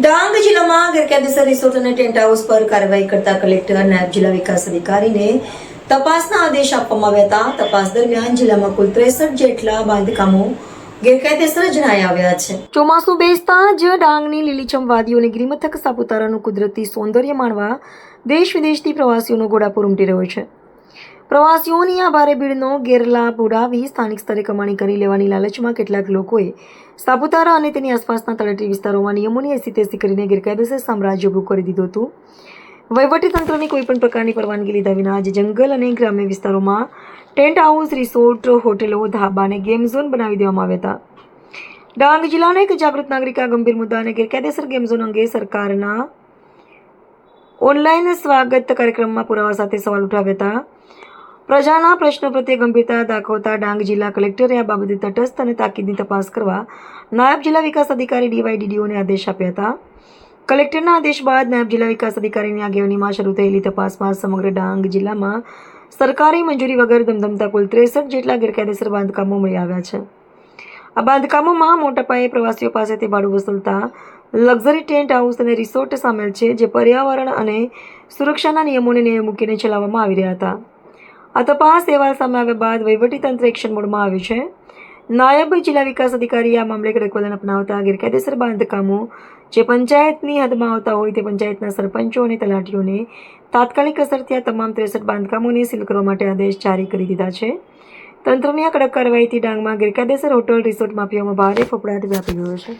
ડાંગ જિલ્લામાં ગેરકાયદેસર રિસોર્ટ અને ટેન્ટ હાઉસ પર કાર્યવાહી કરતા કલેક્ટર નાયબ જિલ્લા વિકાસ અધિકારીને તપાસના આદેશ આપવામાં આવ્યા હતા. તપાસ દરમિયાન જિલ્લામાં કુલ 63 જેટલા બાંધકામો ગેરકાયદેસર જણાઈ આવ્યા છે. ચોમાસું બેસતા જ ડાંગની લીલીછમ વાદીઓ અને ગિરિમથક સાપુતારાનું કુદરતી સૌંદર્ય માણવા દેશ વિદેશથી પ્રવાસીઓનો ઘોડાપુર ઉમટી રહ્યો છે. પ્રવાસીઓની આ ભારે ભીડનો ગેરલાભ ઉઠાવી સ્થાનિક સ્તરે કમાણી કરી લેવાની લાલચમાં કેટલાક લોકોએ સાપુતારા અને તેની આસપાસના તળેટી વિસ્તારોમાં નિયમોની એસી-તેસી કરીને ગેરકાયદેસર સામ્રાજ્ય ઊભું કરી દીધું હતું. વહીવટીતંત્રની કોઈપણ પ્રકારની પરવાનગી લીધા વિના આજે જંગલ અને ગ્રામ્ય વિસ્તારોમાં ટેન્ટ હાઉસ, રિસોર્ટ, હોટેલો, ધાબા અને ગેમ ઝોન બનાવી દેવામાં આવ્યા હતા. ડાંગ જિલ્લાના એક જાગૃત નાગરિક આ ગંભીર મુદ્દા અને ગેરકાયદેસર ગેમ ઝોન અંગે સરકારના ઓનલાઈન સ્વાગત કાર્યક્રમમાં પુરાવા સાથે સવાલ ઉઠાવ્યા હતા. પ્રજાના પ્રશ્નો પ્રત્યે ગંભીરતા દાખવતા ડાંગ જિલ્લા કલેક્ટરે આ બાબતે તટસ્થ અને તાકીદની તપાસ કરવા નાયબ જિલ્લા વિકાસ અધિકારી DYDDOને આદેશ આપ્યા હતા. કલેક્ટરના આદેશ બાદ નાયબ જિલ્લા વિકાસ અધિકારીની આગેવાનીમાં શરૂ થયેલી તપાસમાં સમગ્ર ડાંગ જિલ્લામાં સરકારી મંજૂરી વગર ધમધમતા કુલ 63 જેટલા ગેરકાયદેસર બાંધકામો મળી આવ્યા છે. આ બાંધકામોમાં મોટા પાયે પ્રવાસીઓ પાસેથી ભાડું વસૂલતા લક્ઝરી ટેન્ટ હાઉસ અને રિસોર્ટ સામેલ છે, જે પર્યાવરણ અને સુરક્ષાના નિયમોને નેવે મૂકીને ચલાવવામાં આવી રહ્યા હતા. આ તપાસ અહેવાલ સામે આવ્યા બાદ વહીવટીતંત્ર એક્શન મોડમાં આવ્યું છે. નાયબ જિલ્લા વિકાસ અધિકારીએ આ મામલે કડક વલણ અપનાવતા ગેરકાયદેસર બાંધકામો જે પંચાયતની હદમાં આવતા હોય તે પંચાયતના સરપંચો અને તલાટીઓને તાત્કાલિક અસરથી આ તમામ 63 બાંધકામોને સીલ કરવા માટે આદેશ જારી કરી દીધા છે. તંત્રની આ કડક કાર્યવાહીથી ડાંગમાં ગેરકાયદેસર હોટલ, રિસોર્ટ માફિયાઓમાં ભારે ફફડાટ વ્યાપી ગયો છે.